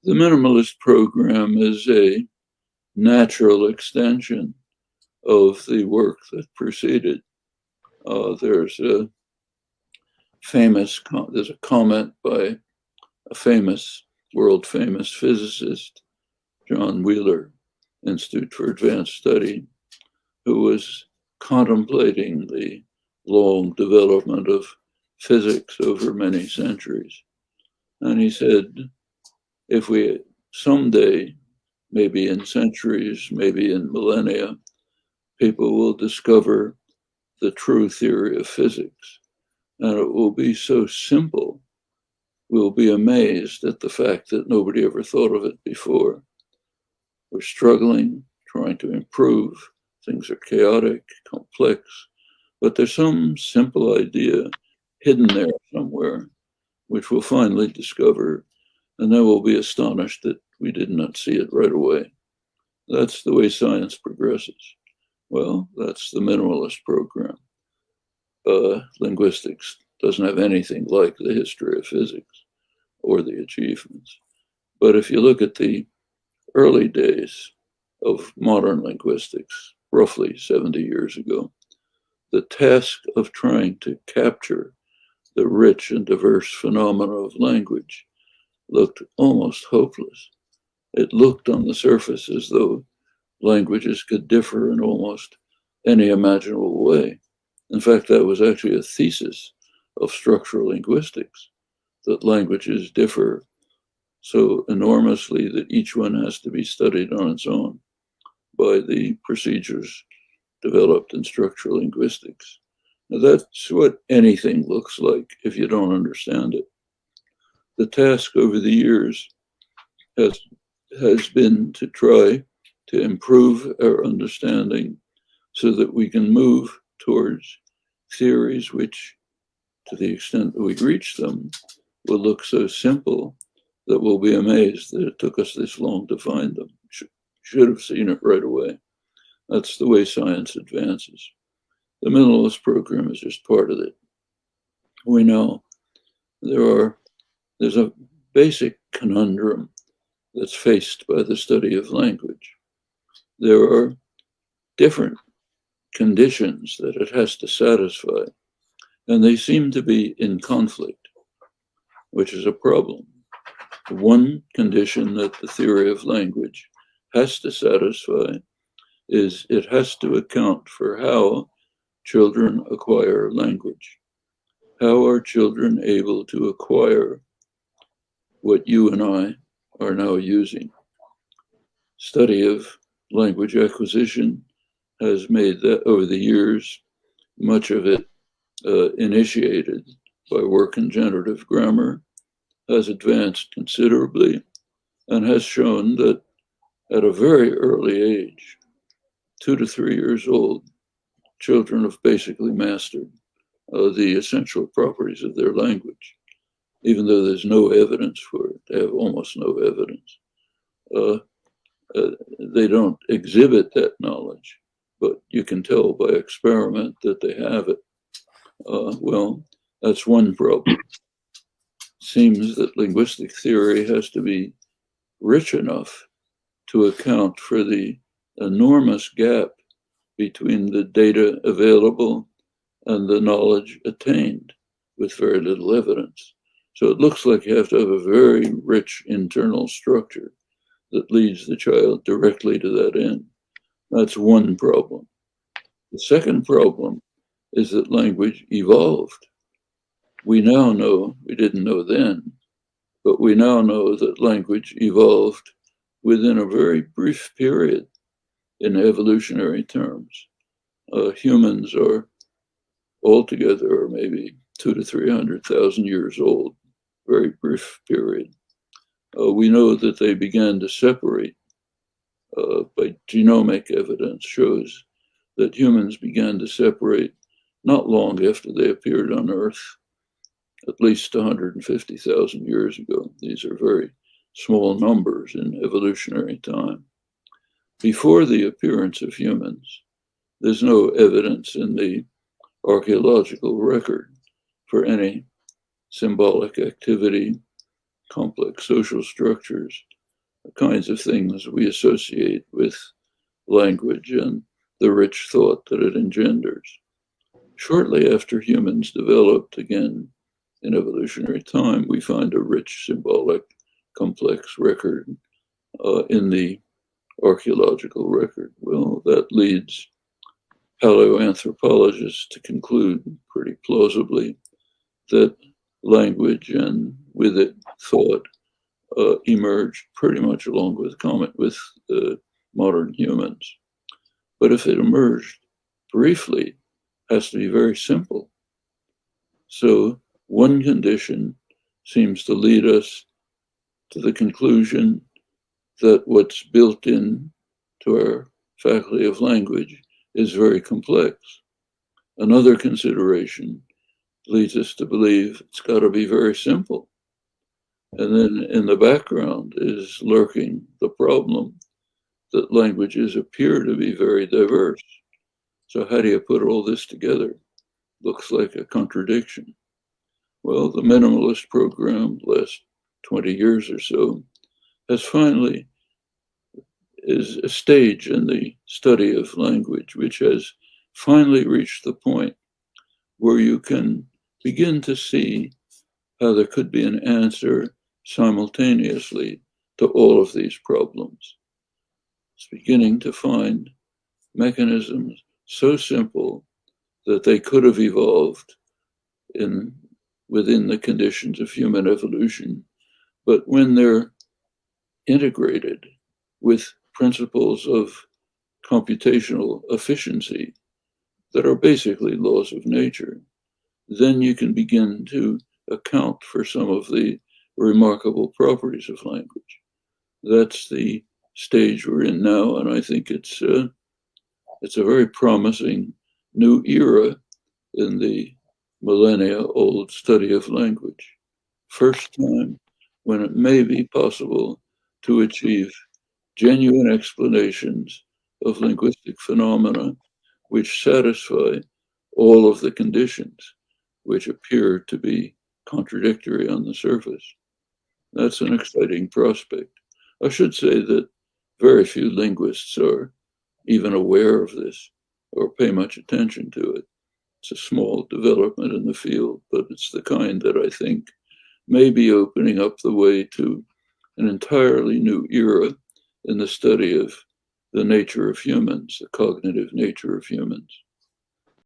The Minimalist program is a natural extension of the work that preceded. There's a comment by a famous, world famous physicist, John Wheeler, Institute for Advanced Study, who was contemplating the long development of physics over many centuries. And he said, if we someday, maybe in centuries, maybe in millennia, people will discover the true theory of physics, and it will be so simple, we'll be amazed at the fact that nobody ever thought of it before. We're struggling, trying to improve. Things are chaotic, complex, but there's some simple idea hidden there somewhere, which we'll finally discover, and then we'll be astonished that we did not see it right away. That's the way science progresses. Well, that's the minimalist program. Linguistics doesn't have anything like the history of physics or the achievements. But if you look at the early days of modern linguistics, roughly 70 years ago, the task of trying to capture the rich and diverse phenomena of language looked almost hopeless. It looked on the surface as though languages could differ in almost any imaginable way. In fact, that was actually a thesis of structural linguistics, that languages differ so enormously that each one has to be studied on its own by the procedures developed in structural linguistics. Now, that's what anything looks like if you don't understand it. The task over the years has been to try to improve our understanding so that we can move towards theories which, to the extent that we reach them, will look so simple that we'll be amazed that it took us this long to find them. Should have seen it right away. That's the way science advances. The minimalist program is just part of it. We know there's a basic conundrum that's faced by the study of language. There are different conditions that it has to satisfy, and they seem to be in conflict, which is a problem. One condition that the theory of language has to satisfy is it has to account for how children acquire language. How are children able to acquire what you and I are now using? Study of language acquisition has made that over the years, much of it initiated by work in generative grammar, has advanced considerably and has shown that at a very early age, 2 to 3 years old, children have basically mastered the essential properties of their language, even though there's no evidence for it. They have almost no evidence. They don't exhibit that knowledge, but you can tell by experiment that they have it. Well, that's one problem. Seems that linguistic theory has to be rich enough to account for the enormous gap between the data available and the knowledge attained with very little evidence. So it looks like you have to have a very rich internal structure that leads the child directly to that end. That's one problem. The second problem is that language evolved. We now know, we didn't know then, but we now know that language evolved within a very brief period in evolutionary terms. Humans are altogether maybe 200,000 to 300,000 years old, very brief period. We know that they began to separate by genomic evidence shows that humans began to separate not long after they appeared on Earth, at least 150,000 years ago. These are very small numbers in evolutionary time. Before the appearance of humans, there's no evidence in the archaeological record for any symbolic activity, complex social structures, kinds of things we associate with language and the rich thought that it engenders. Shortly after humans developed again in evolutionary time, we find a rich, symbolic, complex record in the archaeological record. Well, that leads paleoanthropologists to conclude pretty plausibly that language and with it thought emerged pretty much along with modern humans. But if it emerged briefly, it has to be very simple. So one condition seems to lead us to the conclusion that what's built in to our faculty of language is very complex. Another consideration leads us to believe it's got to be very simple. And then in the background is lurking the problem that languages appear to be very diverse. So how do you put all this together? Looks like a contradiction. Well, the Minimalist program, last 20 years or so, is a stage in the study of language, which has finally reached the point where you can begin to see how there could be an answer simultaneously to all of these problems. It's beginning to find mechanisms so simple that they could have evolved within the conditions of human evolution, but when they're integrated with principles of computational efficiency that are basically laws of nature, then you can begin to account for some of the remarkable properties of language. That's the stage we're in now, and I think it's a very promising new era in the millennia-old study of language. First time when it may be possible to achieve genuine explanations of linguistic phenomena which satisfy all of the conditions which appear to be contradictory on the surface. That's an exciting prospect. I should say that very few linguists are even aware of this or pay much attention to it. It's a small development in the field, but it's the kind that I think may be opening up the way to an entirely new era in the study of the nature of humans, the cognitive nature of humans.